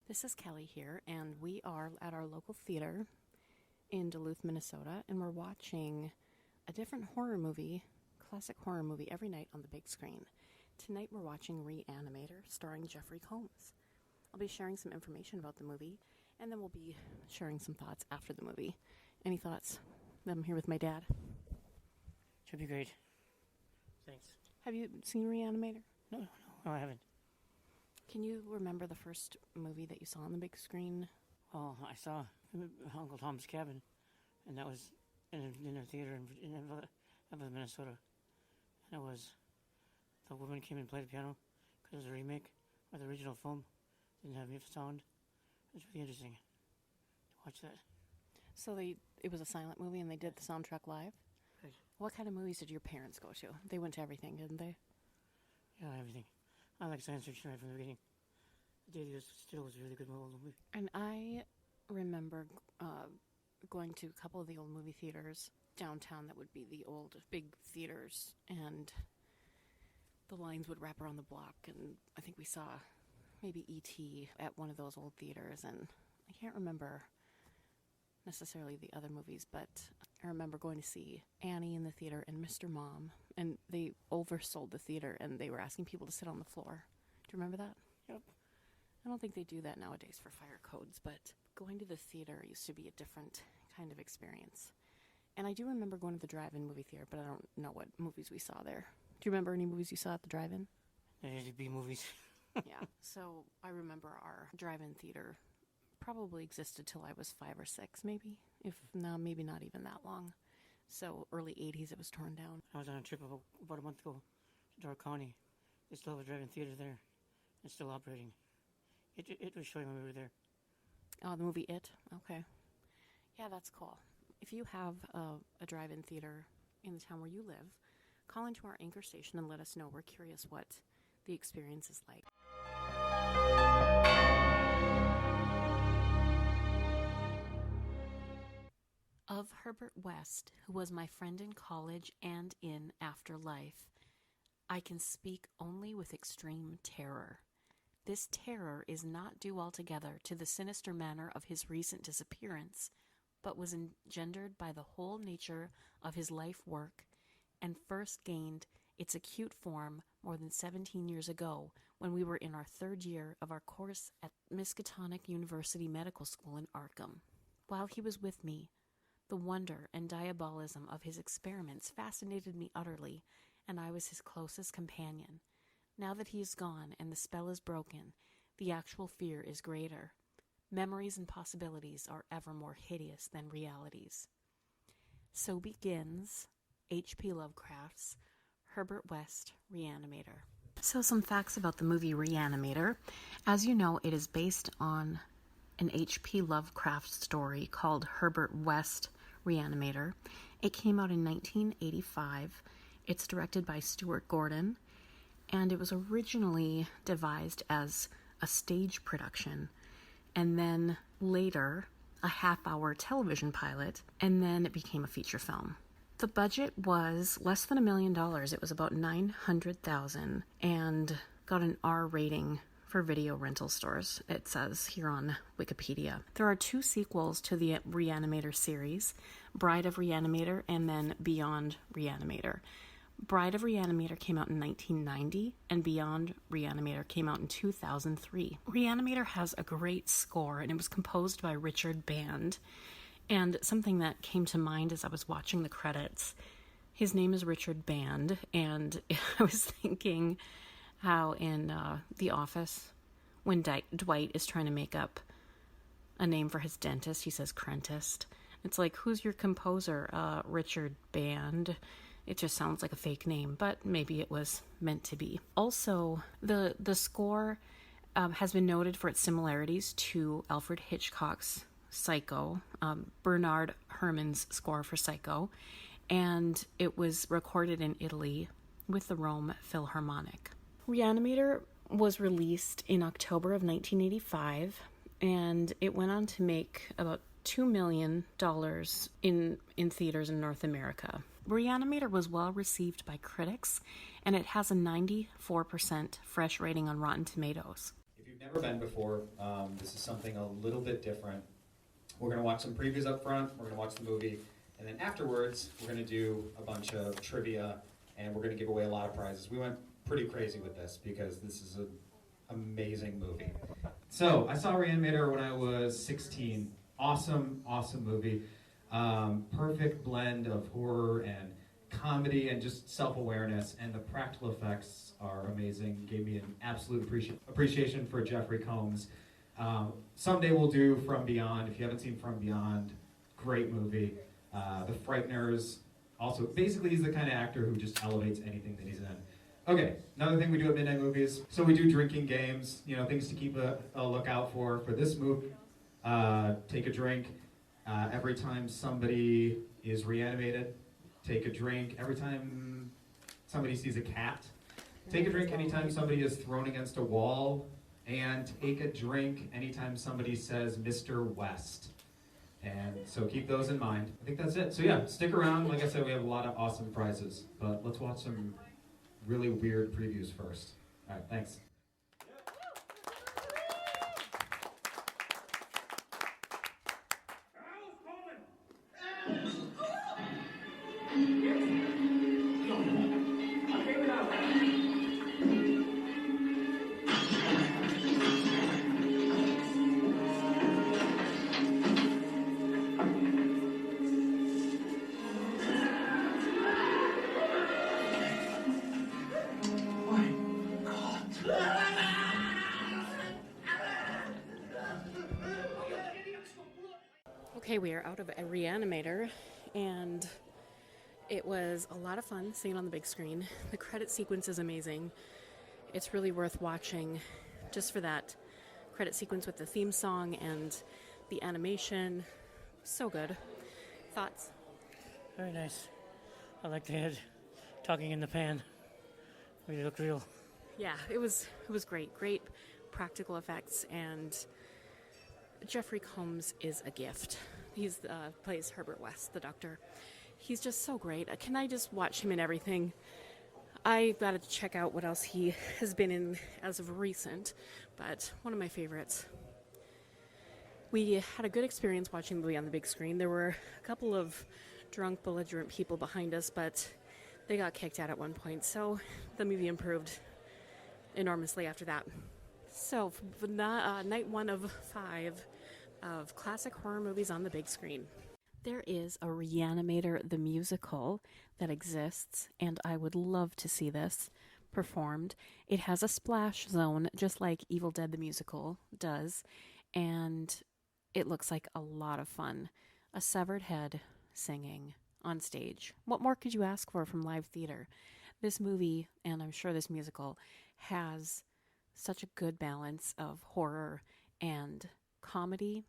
This is Kelly here, and we are at our local theater in Duluth, Minnesota, and we're watching a different horror movie, classic horror movie, every night on the big screen. Tonight we're watching Re-Animator, starring Jeffrey Combs. I'll be sharing some information about the movie, and then we'll be sharing some thoughts after the movie. Any thoughts? I'm here with my dad. Should be great. Thanks. Have you seen Re-Animator? No, I haven't. Can you remember the first movie that you saw on the big screen? Well, I saw Uncle Tom's Cabin, and that was in a theater in Minnesota. And it was, the woman came and played the piano because it was a remake of the original film. Didn't have any sound. It was really interesting to watch that. So it was a silent movie and they did the soundtrack live? Right. What kind of movies did your parents go to? They went to everything, didn't they? Yeah, everything. I like science fiction right from the beginning. The Day Still was a really good movie. And I remember going to a couple of the old movie theaters downtown that would be the old big theaters, and the lines would wrap around the block, and I think we saw maybe E.T. at one of those old theaters, and I can't remember necessarily the other movies, but I remember going to see Annie in the theater and Mr. Mom, and they oversold the theater and they were asking people to sit on the floor. Do you remember that? Yep. I don't think they do that nowadays for fire codes, but going to the theater used to be a different kind of experience. And I do remember going to the drive-in movie theater, but I don't know what movies we saw there. Do you remember any movies you saw at the drive-in? They'd be movies. Yeah. So I remember our drive-in theater probably existed till I was 5 or 6, maybe. Maybe not even that long. So early 80s, it was torn down. I was on a trip about a month ago to Door County. They still have a drive-in theater there. It's still operating. It was showing when we were there. Oh, the movie It? Okay. Yeah, that's cool. If you have a drive-in theater in the town where you live, call into our anchor station and let us know. We're curious what the experience is like. Of Herbert West, who was my friend in college and in afterlife, I can speak only with extreme terror. This terror is not due altogether to the sinister manner of his recent disappearance, but was engendered by the whole nature of his life work, and first gained its acute form more than 17 years ago when we were in our 3rd year of our course at Miskatonic University Medical School in Arkham. While he was with me, the wonder and diabolism of his experiments fascinated me utterly, and I was his closest companion. Now that he is gone and the spell is broken, the actual fear is greater. Memories and possibilities are ever more hideous than realities. So begins H.P. Lovecraft's Herbert West Re-Animator. So some facts about the movie Re-Animator. As you know, it is based on an H.P. Lovecraft story called Herbert West Re-Animator. It came out in 1985. It's directed by Stuart Gordon, and it was originally devised as a stage production, and then later a half-hour television pilot, and then it became a feature film. The budget was less than $1 million. It was about $900,000 and got an R rating for video rental stores, it says here on Wikipedia. There are 2 sequels to the Re-Animator series, Bride of Re-Animator and then Beyond Re-Animator. Bride of Re-Animator came out in 1990, and Beyond Re-Animator came out in 2003. Re-Animator has a great score, and it was composed by Richard Band. And something that came to mind as I was watching the credits, his name is Richard Band, and I was thinking how in The Office, when Dwight is trying to make up a name for his dentist, he says Crentist. It's like, who's your composer? Richard Band. It just sounds like a fake name, but maybe it was meant to be. Also, the score has been noted for its similarities to Alfred Hitchcock's Psycho, Bernard Herrmann's score for Psycho, and it was recorded in Italy with the Rome Philharmonic. Re-Animator was released in October of 1985, and it went on to make about $2 million in theaters in North America. Re-Animator was well received by critics, and it has a 94% fresh rating on Rotten Tomatoes. If you you've never been before, this is something a little bit different. We're going to watch some previews up front, we're going to watch the movie, and then afterwards, we're going to do a bunch of trivia, and we're going to give away a lot of prizes. We went pretty crazy with this because this is an amazing movie. So, I saw Re-Animator when I was 16. Awesome, awesome movie. Perfect blend of horror and comedy and just self-awareness, and the practical effects are amazing. Gave me an absolute appreciation for Jeffrey Combs. Someday we'll do From Beyond. If you haven't seen From Beyond, great movie. The Frighteners, also, basically he's the kind of actor who just elevates anything that he's in. Okay, another thing we do at Midnight Movies, so we do drinking games, things to keep a lookout for this movie. Take a drink every time somebody is reanimated. Take a drink every time somebody sees a cat. Take a drink anytime somebody is thrown against a wall. And take a drink anytime somebody says Mr. West. And so keep those in mind. I think that's it. So yeah, stick around. Like I said, we have a lot of awesome prizes. But let's watch some really weird previews first. All right, thanks. Okay, we are out of a Re-Animator, and it was a lot of fun seeing it on the big screen. The credit sequence is amazing. It's really worth watching just for that credit sequence with the theme song and the animation. So good. Thoughts? Very nice. I like the head talking in the pan. Really looked real. Yeah, it was great. Great practical effects, and Jeffrey Combs is a gift. He's plays Herbert West, the doctor. He's just so great. Can I just watch him in everything? I got to check out what else he has been in as of recent, but one of my favorites. We had a good experience watching the movie on the big screen. There were a couple of drunk, belligerent people behind us, but they got kicked out at one point, so the movie improved enormously after that. So, night 1 of 5 of classic horror movies on the big screen. There is a Re-Animator the musical that exists, and I would love to see this performed. It has a splash zone, just like Evil Dead the musical does, and it looks like a lot of fun. A severed head singing on stage. What more could you ask for from live theater? This movie, and I'm sure this musical, has such a good balance of horror and comedy.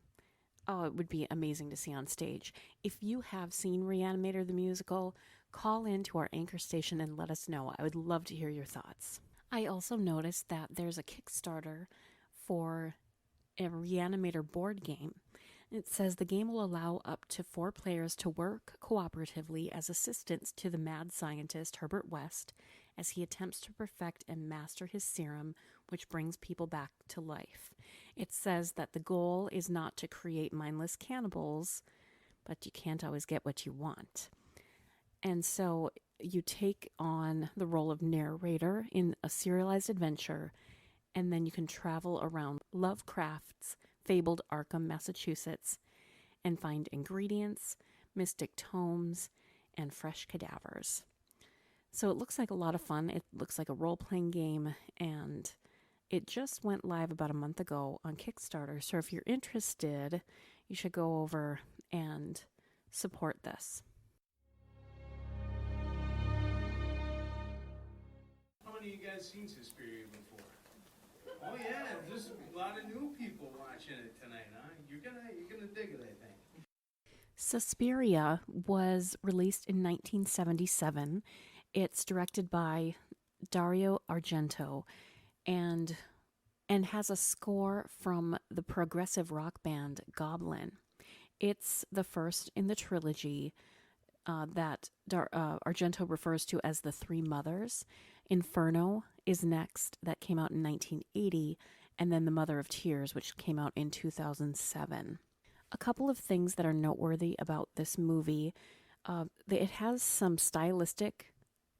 Oh, it would be amazing to see on stage. If you have seen Re-Animator the musical, call in to our anchor station and let us know. I would love to hear your thoughts. I also noticed that there's a Kickstarter for a Re-Animator board game. It says the game will allow up to 4 players to work cooperatively as assistants to the mad scientist Herbert West as he attempts to perfect and master his serum, which brings people back to life. It says that the goal is not to create mindless cannibals, but you can't always get what you want. And so you take on the role of narrator in a serialized adventure, and then you can travel around Lovecraft's fabled Arkham, Massachusetts, and find ingredients, mystic tomes, and fresh cadavers. So it looks like a lot of fun. It looks like a role-playing game, and it just went live about a month ago on Kickstarter. So if you're interested, you should go over and support this. How many of you guys seen Suspiria before? Oh yeah, there's a lot of new people watching it tonight, huh? You're gonna dig it, I think. Suspiria was released in 1977. It's directed by Dario Argento and has a score from the progressive rock band Goblin. It's the first in the trilogy that Argento refers to as the Three Mothers. Inferno is next, that came out in 1980, and then The Mother of Tears, which came out in 2007. A couple of things that are noteworthy about this movie. It has some stylistic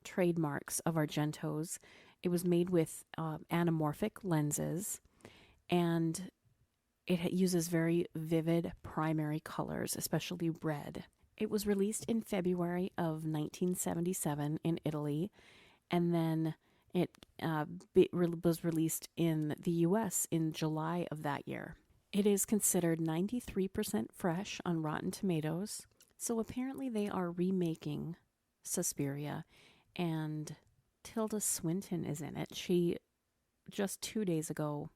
trademarks of Argento's. It was made with anamorphic lenses, and it uses very vivid primary colors, especially red. It was released in February of 1977 in Italy, and then it was released in the U.S. in July of that year. It is considered 93% fresh on Rotten Tomatoes, so apparently they are remaking Suspiria, and Tilda Swinton is in it. She, just 2 days ago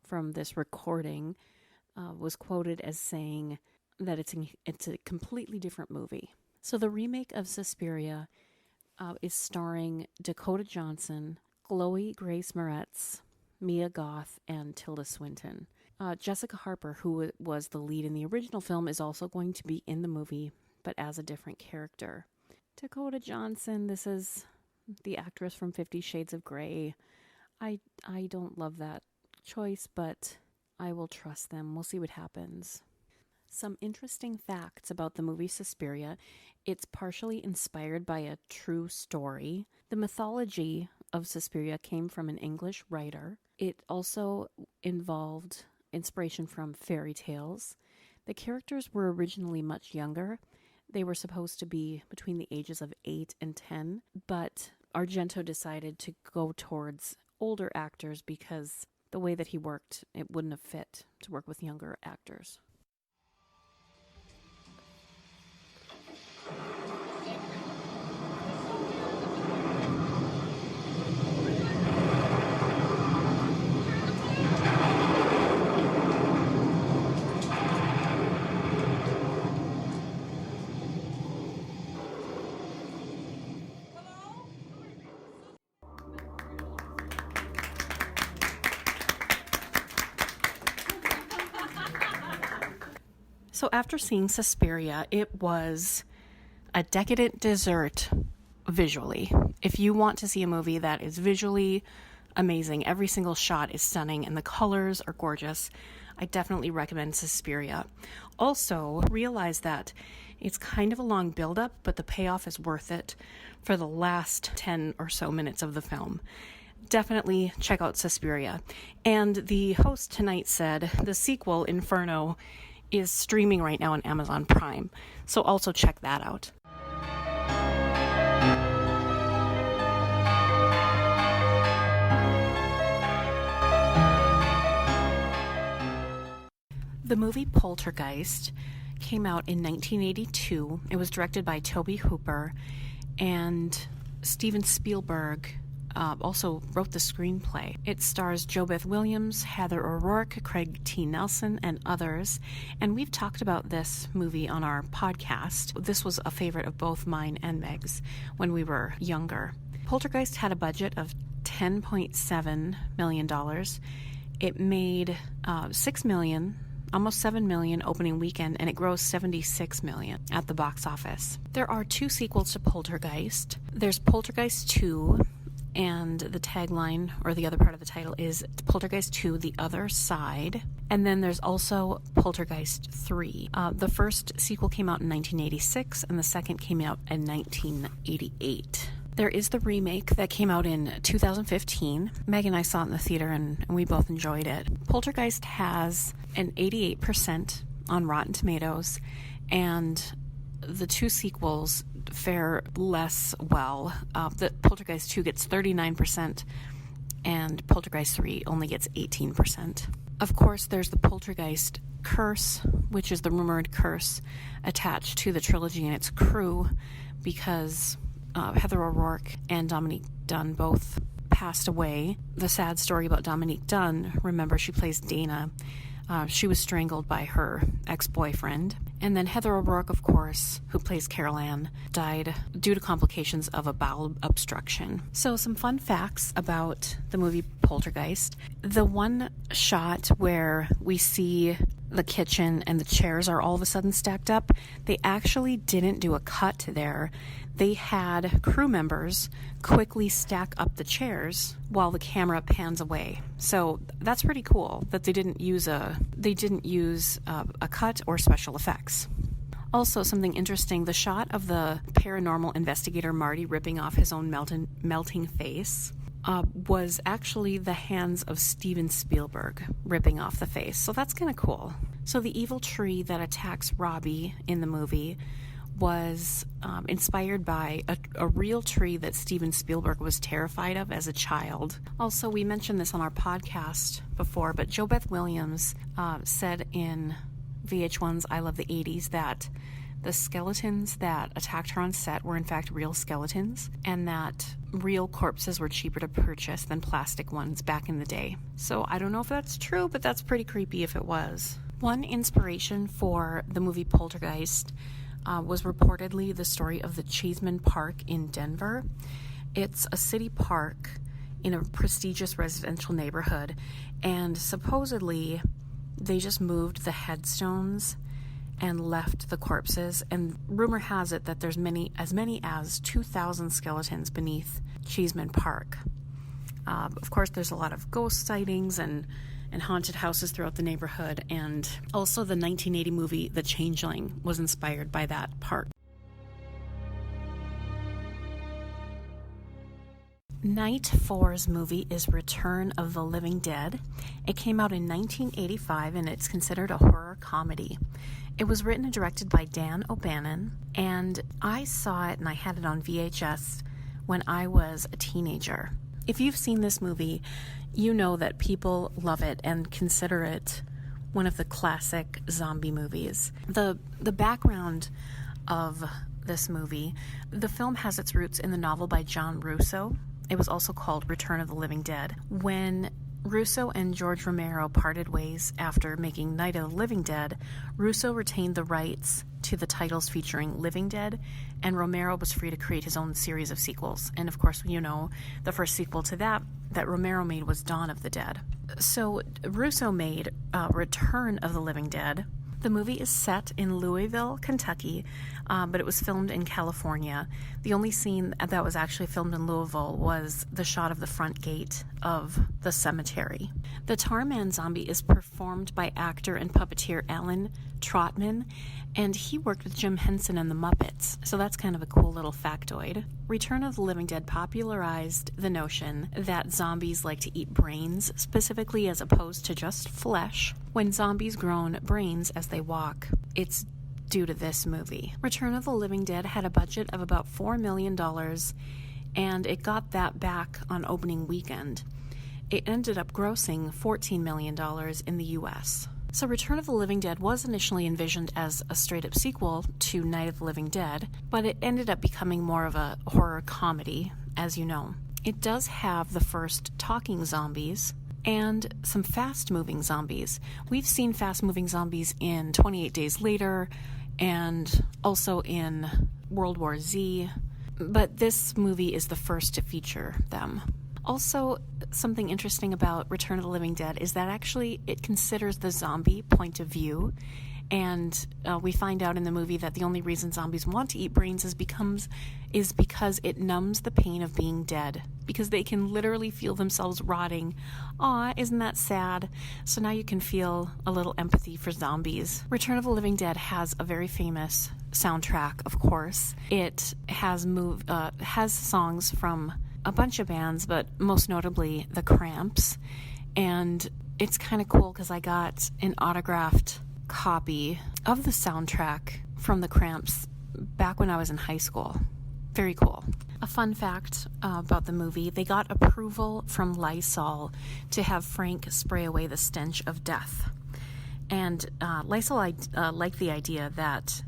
from this recording, was quoted as saying that it's a completely different movie. So the remake of Suspiria is starring Dakota Johnson, Chloe Grace Moretz, Mia Goth, and Tilda Swinton. Jessica Harper, who was the lead in the original film, is also going to be in the movie, but as a different character. Dakota Johnson, this is the actress from 50 Shades of Grey. I don't love that choice, but I will trust them. We'll see what happens. Some interesting facts about the movie Suspiria. It's partially inspired by a true story. The mythology of Suspiria came from an English writer. It also involved inspiration from fairy tales. The characters were originally much younger. They were supposed to be between the ages of 8 and 10, but Argento decided to go towards older actors because the way that he worked, it wouldn't have fit to work with younger actors. So after seeing Suspiria, it was a decadent dessert visually. If you want to see a movie that is visually amazing, every single shot is stunning and the colors are gorgeous, I definitely recommend Suspiria. Also, realize that it's kind of a long build-up, but the payoff is worth it for the last 10 or so minutes of the film. Definitely check out Suspiria. And the host tonight said the sequel, Inferno, is streaming right now on Amazon Prime, so also check that out. The movie Poltergeist came out in 1982. It was directed by Tobe Hooper, and Steven Spielberg also wrote the screenplay. It stars JoBeth Williams, Heather O'Rourke, Craig T. Nelson, and others. And we've talked about this movie on our podcast. This was a favorite of both mine and Meg's when we were younger. Poltergeist had a budget of $10.7 million. It made $6 million, almost $7 million opening weekend, and it grossed $76 million at the box office. There are 2 sequels to Poltergeist. There's Poltergeist 2, and the tagline, or the other part of the title, is Poltergeist 2, The Other Side. And then there's also Poltergeist 3. The first sequel came out in 1986, and the second came out in 1988. There is the remake that came out in 2015. Meg and I saw it in the theater, and we both enjoyed it. Poltergeist has an 88% on Rotten Tomatoes, and the 2 sequels fare less well. The Poltergeist 2 gets 39%, and Poltergeist 3 only gets 18%. Of course, there's the Poltergeist curse, which is the rumored curse attached to the trilogy and its crew, because Heather O'Rourke and Dominique Dunne both passed away. The sad story about Dominique Dunne, remember, she plays Dana. She was strangled by her ex-boyfriend. And then Heather O'Rourke, of course, who plays Carol Ann, died due to complications of a bowel obstruction. So some fun facts about the movie Poltergeist. The one shot where we see the kitchen and the chairs are all of a sudden stacked up, they actually didn't do a cut there. They had crew members quickly stack up the chairs while the camera pans away. So that's pretty cool that they didn't use a cut or special effects. Also, something interesting, the shot of the paranormal investigator Marty ripping off his own melting face was actually the hands of Steven Spielberg ripping off the face. So that's kind of cool. So the evil tree that attacks Robbie in the movie was inspired by a real tree that Steven Spielberg was terrified of as a child. Also, we mentioned this on our podcast before, but JoBeth Williams said in VH1's I Love the 80s that the skeletons that attacked her on set were in fact real skeletons, and that real corpses were cheaper to purchase than plastic ones back in the day. So I don't know if that's true, but that's pretty creepy if it was. One inspiration for the movie Poltergeist was reportedly the story of the Cheeseman Park in Denver. It's a city park in a prestigious residential neighborhood, and supposedly they just moved the headstones and left the corpses, and rumor has it that there's as many as 2,000 skeletons beneath Cheeseman Park. Of course, there's a lot of ghost sightings and haunted houses throughout the neighborhood, and also the 1980 movie The Changeling was inspired by that park. Night 4's movie is Return of the Living Dead. It came out in 1985 and it's considered a horror comedy. It was written and directed by Dan O'Bannon, and I saw it and I had it on VHS when I was a teenager. If you've seen this movie, you know that people love it and consider it one of the classic zombie movies. The background of this movie, the film has its roots in the novel by John Russo. It was also called Return of the Living Dead. When Russo and George Romero parted ways after making Night of the Living Dead, Russo retained the rights to the titles featuring Living Dead, and Romero was free to create his own series of sequels. And of course, you know, the first sequel to that Romero made was Dawn of the Dead. So Russo made Return of the Living Dead. The movie is set in Louisville, Kentucky, but it was filmed in California. The only scene that was actually filmed in Louisville was the shot of the front gate of the cemetery. The Tarman zombie is performed by actor and puppeteer Alan Trotman, and he worked with Jim Henson and the Muppets, so that's kind of a cool little factoid. Return of the Living Dead popularized the notion that zombies like to eat brains, specifically as opposed to just flesh. When zombies groan brains as they walk, it's due to this movie. Return of the Living Dead had a budget of about $4 million, and it got that back on opening weekend. It ended up grossing $14 million in the US. So Return of the Living Dead was initially envisioned as a straight-up sequel to Night of the Living Dead, but it ended up becoming more of a horror comedy, as you know. It does have the first talking zombies and some fast-moving zombies. We've seen fast-moving zombies in 28 Days Later and also in World War Z, but this movie is the first to feature them. Also, something interesting about Return of the Living Dead is that actually it considers the zombie point of view, and we find out in the movie that the only reason zombies want to eat brains is because it numbs the pain of being dead, because they can literally feel themselves rotting. Aw, isn't that sad? So now you can feel a little empathy for zombies. Return of the Living Dead has a very famous soundtrack, of course. It has songs from a bunch of bands, but most notably the Cramps, and it's kind of cool because I got an autographed copy of the soundtrack from the Cramps back when I was in high school. Very cool. A fun fact about the movie, they got approval from Lysol to have Frank spray away the stench of death. And Lysol liked the idea that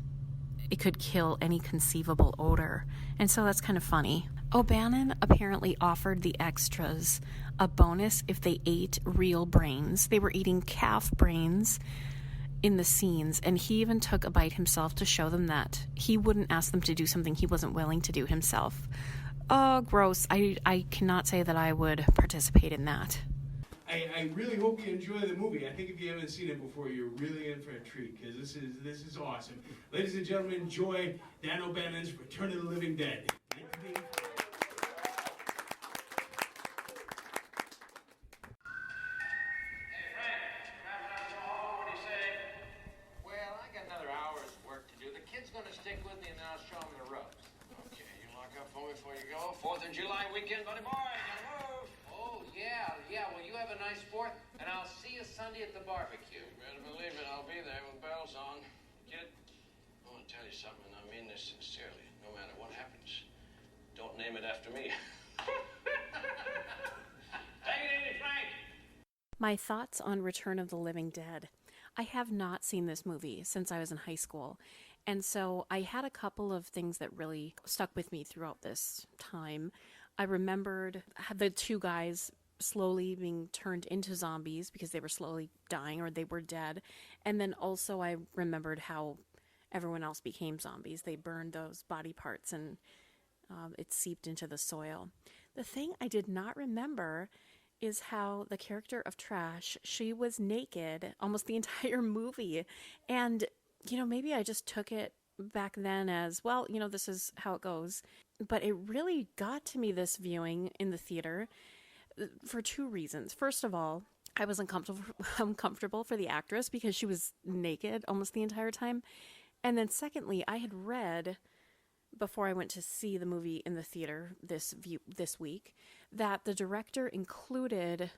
it could kill any conceivable odor, and so that's kind of funny. O'Bannon apparently offered the extras a bonus if they ate real brains. They were eating calf brains in the scenes, and he even took a bite himself to show them that he wouldn't ask them to do something he wasn't willing to do himself. Oh, gross. I cannot say that I would participate in that. I really hope you enjoy the movie. I think if you haven't seen it before, you're really in for a treat, because this is awesome. Ladies and gentlemen, enjoy Dan O'Bannon's Return of the Living Dead. Well, I got another hour's work to do. The kid's gonna stick with me and then I'll show him the ropes. Okay, you lock up for me before you go. 4th of July weekend, buddy boy. Gotta move. Oh, yeah. Well, you have a nice 4th, and I'll see you Sunday at the barbecue. You better believe it. I'll be there with bells on. Kid, I want to tell you something, and I mean this sincerely. No matter what happens, don't name it after me. Take it easy, Frank. My thoughts on Return of the Living Dead. I have not seen this movie since I was in high school. And so I had a couple of things that really stuck with me throughout this time. I remembered the two guys slowly being turned into zombies because they were slowly dying or they were dead. And then also I remembered how everyone else became zombies. They burned those body parts and it seeped into the soil. The thing I did not remember is how the character of Trash, she was naked almost the entire movie. And, maybe I just took it back then as, well, this is how it goes. But it really got to me this viewing in the theater for two reasons. First of all, I was uncomfortable for the actress because she was naked almost the entire time. And then secondly, I had read before I went to see the movie in the theater this week that the director included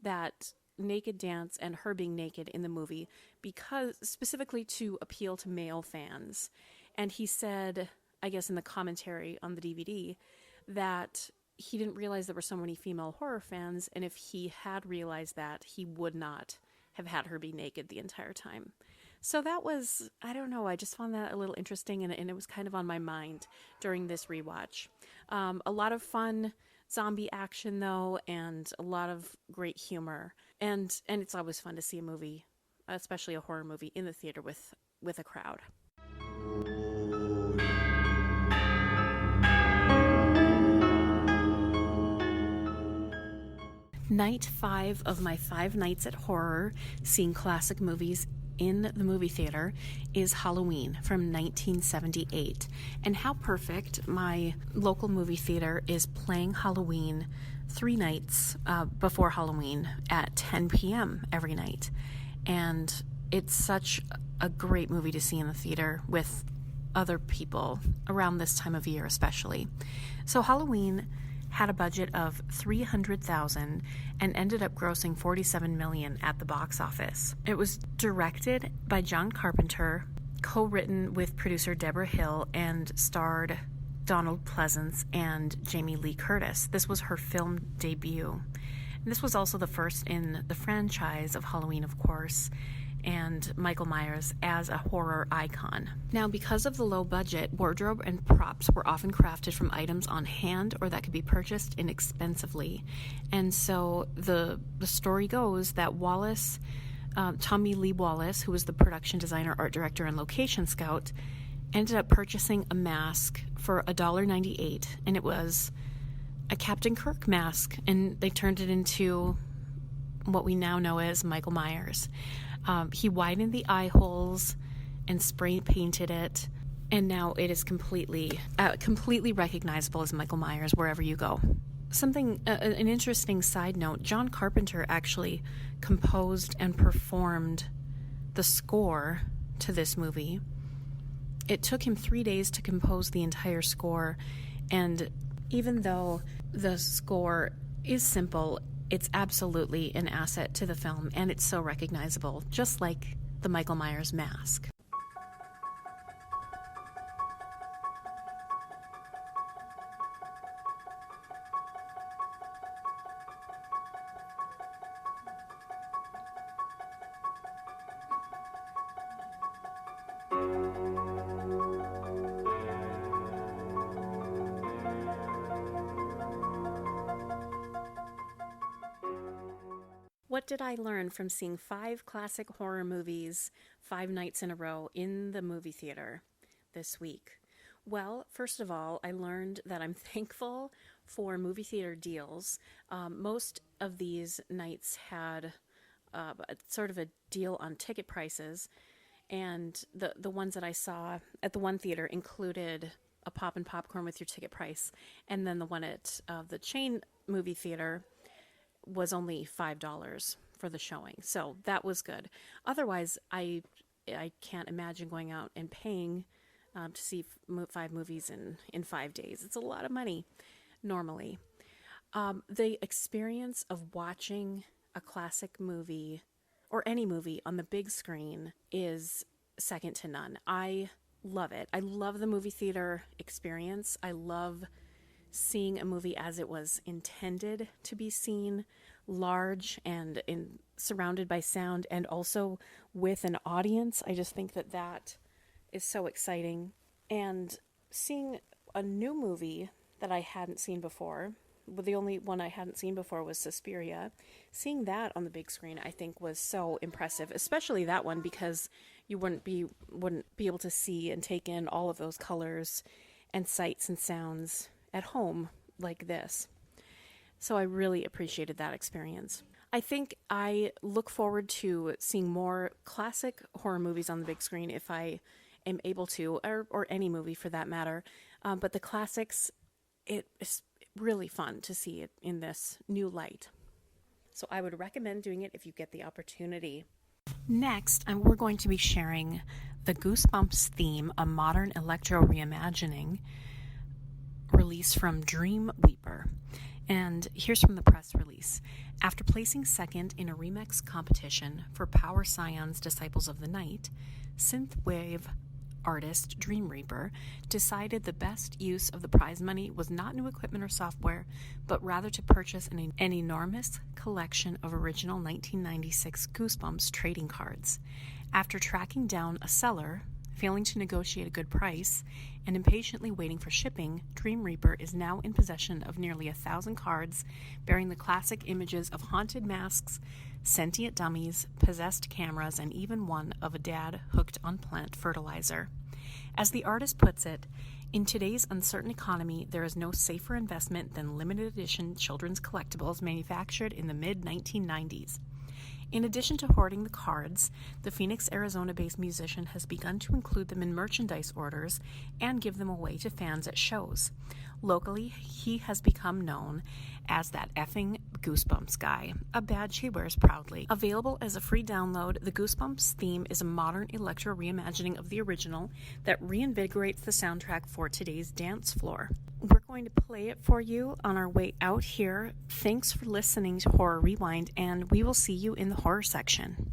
that naked dance and her being naked in the movie because specifically to appeal to male fans. And he said, I guess in the commentary on the DVD, that he didn't realize there were so many female horror fans, and if he had realized that, he would not have had her be naked the entire time. So that was, I don't know, I just found that a little interesting, and it was kind of on my mind during this rewatch. A lot of fun zombie action, though, and a lot of great humor. And it's always fun to see a movie, especially a horror movie, in the theater with a crowd. Night 5 of my 5 nights at horror, seeing classic movies in the movie theater, is Halloween from 1978. And how perfect, my local movie theater is playing Halloween 3 nights before Halloween at 10 p.m. every night. And it's such a great movie to see in the theater with other people around this time of year especially. So Halloween had a budget of $300,000 and ended up grossing $47 million at the box office. It was directed by John Carpenter, co-written with producer Deborah Hill, and starred Donald Pleasance and Jamie Lee Curtis. This was her film debut. And this was also the first in the franchise of Halloween, of course, and Michael Myers as a horror icon. Now, because of the low budget, wardrobe and props were often crafted from items on hand or that could be purchased inexpensively. And so the story goes that Wallace, Tommy Lee Wallace, who was the production designer, art director, and location scout, ended up purchasing a mask for $1.98, and it was a Captain Kirk mask, and they turned it into what we now know as Michael Myers. He widened the eye holes and spray painted it, and now it is completely recognizable as Michael Myers wherever you go. An interesting side note, John Carpenter actually composed and performed the score to this movie. It took him 3 days to compose the entire score, and even though the score is simple, it's absolutely an asset to the film, and it's so recognizable, just like the Michael Myers mask. What did I learn from seeing 5 classic horror movies 5 nights in a row in the movie theater this week? Well, first of all, I learned that I'm thankful for movie theater deals. Most of these nights had sort of a deal on ticket prices, and the ones that I saw at the one theater included a pop and popcorn with your ticket price, and then the one at the chain movie theater was only $5 for the showing, so that was good. Otherwise, I can't imagine going out and paying to see 5 movies in 5 days. It's a lot of money normally. The experience of watching a classic movie or any movie on the big screen is second to none. I love it. I love the movie theater experience. I love seeing a movie as it was intended to be seen, large and surrounded by sound, and also with an audience. I just think that is so exciting. And seeing a new movie that I hadn't seen before, well, the only one I hadn't seen before was Suspiria. Seeing that on the big screen, I think, was so impressive, especially that one, because you wouldn't be able to see and take in all of those colors and sights and sounds at home like this. So I really appreciated that experience. I think I look forward to seeing more classic horror movies on the big screen if I am able to, or any movie for that matter. But the classics, it is really fun to see it in this new light. So I would recommend doing it if you get the opportunity. Next, we're going to be sharing the Goosebumps theme, a modern electro reimagining, release from Dreamweaver. And here's from the press release. After placing second in a remix competition for Power Scion's Disciples of the Night, synthwave artist Dreamweaver decided the best use of the prize money was not new equipment or software, but rather to purchase an enormous collection of original 1996 Goosebumps trading cards. After tracking down a seller, failing to negotiate a good price, and impatiently waiting for shipping, Dreamweaver is now in possession of nearly 1,000 cards bearing the classic images of haunted masks, sentient dummies, possessed cameras, and even one of a dad hooked on plant fertilizer. As the artist puts it, in today's uncertain economy, there is no safer investment than limited edition children's collectibles manufactured in the mid-1990s. In addition to hoarding the cards, the Phoenix, Arizona-based musician has begun to include them in merchandise orders and give them away to fans at shows. Locally, he has become known as that effing Goosebumps guy, a badge he wears proudly. Available as a free download, the Goosebumps theme is a modern electro reimagining of the original that reinvigorates the soundtrack for today's dance floor. We're going to play it for you on our way out here. Thanks for listening to Horror Rewind, and we will see you in the horror section.